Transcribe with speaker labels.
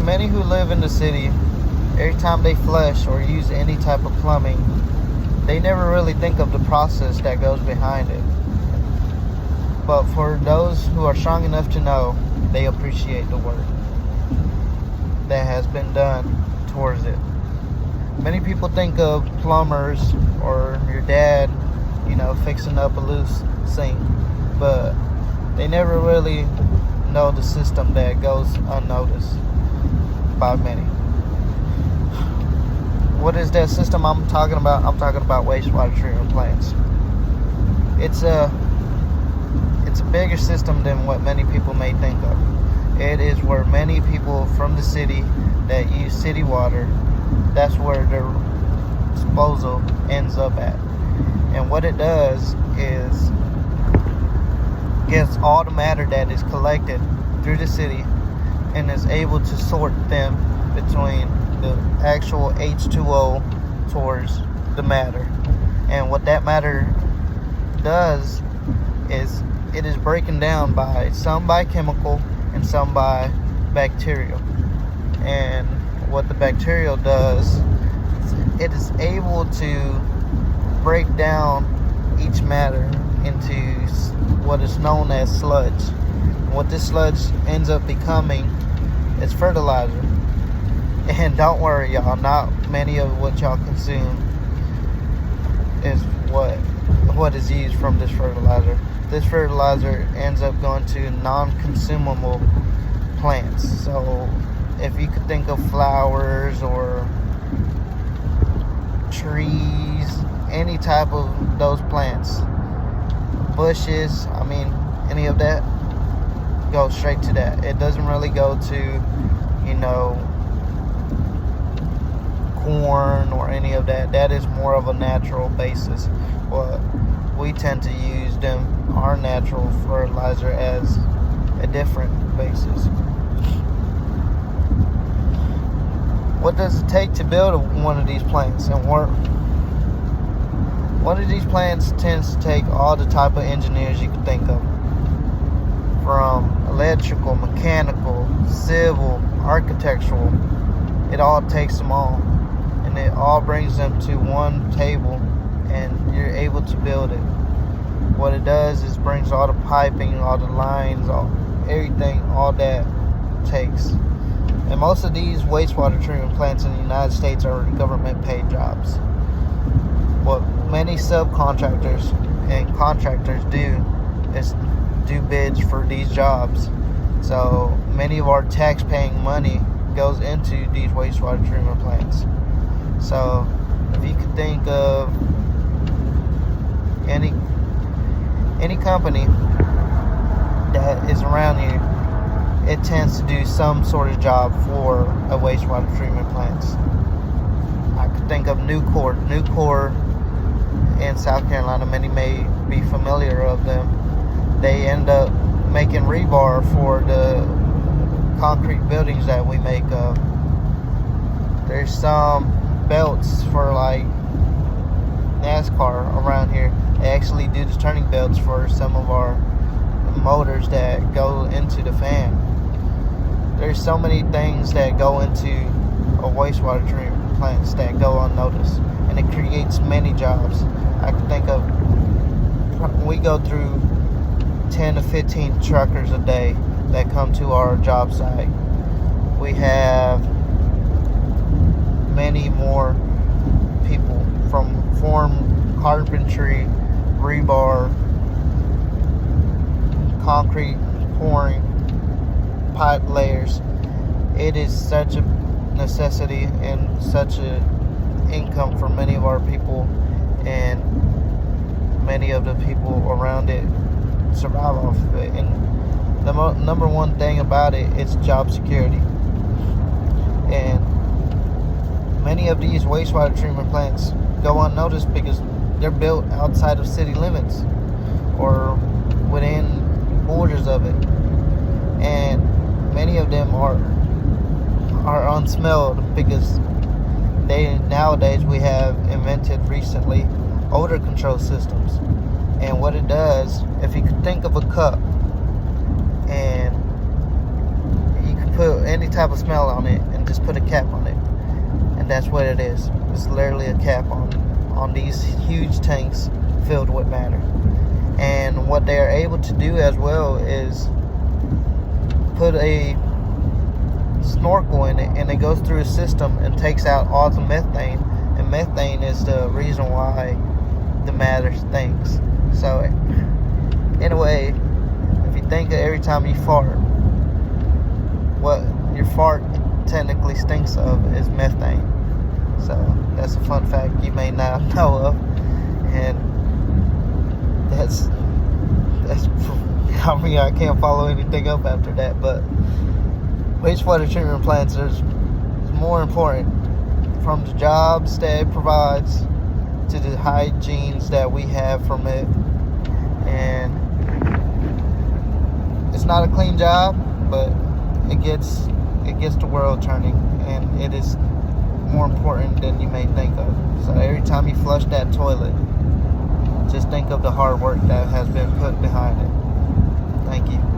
Speaker 1: many who live in the city, every time they flush or use any type of plumbing, they never really think of the process that goes behind it. But for those who are strong enough to know, they appreciate the work that has been done towards it. Many people think of plumbers or your dad, fixing up a loose sink, but they never really know the system that goes unnoticed by many. What is that system I'm talking about? I'm talking about wastewater treatment plants. It's a bigger system than what many people may think of. It is where many people from the city that use city water, that's where their disposal ends up at. And what it does is gets all the matter that is collected through the city and is able to sort them between the actual H2O towards the matter. And what that matter does is it is breaking down by some by chemical and some by bacterial. And what the bacterial does, it is able to break down each matter into what is known as sludge. What this sludge ends up becoming is fertilizer. And don't worry, y'all, not many of what y'all consume is what is used from this fertilizer. This fertilizer ends up going to non-consumable plants. So if you could think of flowers or trees, any type of those plants, bushes, any of that, go straight to that. It doesn't really go to, corn or any of that. That is more of a natural basis. But we tend to use our natural fertilizer as a different basis. What does it take to build one of these plants and work? One of these plants tends to take all the type of engineers you can think of, from electrical, mechanical, civil, architectural. It all takes them all, and it all brings them to one table, and you're able to build it. What it does is brings all the piping, all the lines, everything, all that takes. And most of these wastewater treatment plants in the United States are government paid jobs. What many subcontractors and contractors do is do bids for these jobs. So many of our tax paying money goes into these wastewater treatment plants. So if you could think of any company that is around you, it tends to do some sort of job for a wastewater treatment plants. I could think of Nucor in South Carolina. Many may be familiar of them. They end up making rebar for the concrete buildings that we make of. There's some belts for like NASCAR around here. They actually do the turning belts for some of our motors that go into the fan. There's so many things that go into a wastewater treatment plants that go unnoticed, and it creates many jobs. I can think of, we go through 10 to 15 truckers a day that come to our job site. We have many more people from form carpentry, rebar, concrete pouring, pipe layers. It is such a necessity and such a income for many of our people, and many of the people around it survive off of it. And the number one thing about it is job security. And many of these wastewater treatment plants go unnoticed because they're built outside of city limits or within borders of it, and many of them are unsmelled because nowadays we have invented recently odor control systems. And what it does, if you could think of a cup and you could put any type of smell on it and just put a cap on it. And that's what it is. It's literally a cap on these huge tanks filled with matter. And what they are able to do as well is put a snorkel in it, and it goes through a system and takes out all the methane. And methane is the reason why the matter stinks. So anyway, if you think of every time you fart, what your fart technically stinks of is methane. So that's a fun fact you may not know of. And that's I mean, I can't follow anything up after that. But wastewater treatment plants is more important, from the jobs that it provides to the hygienes that we have from it. And it's not a clean job, but it gets the world turning, and it is more important than you may think of. So every time you flush that toilet, just think of the hard work that has been put behind it. Thank you.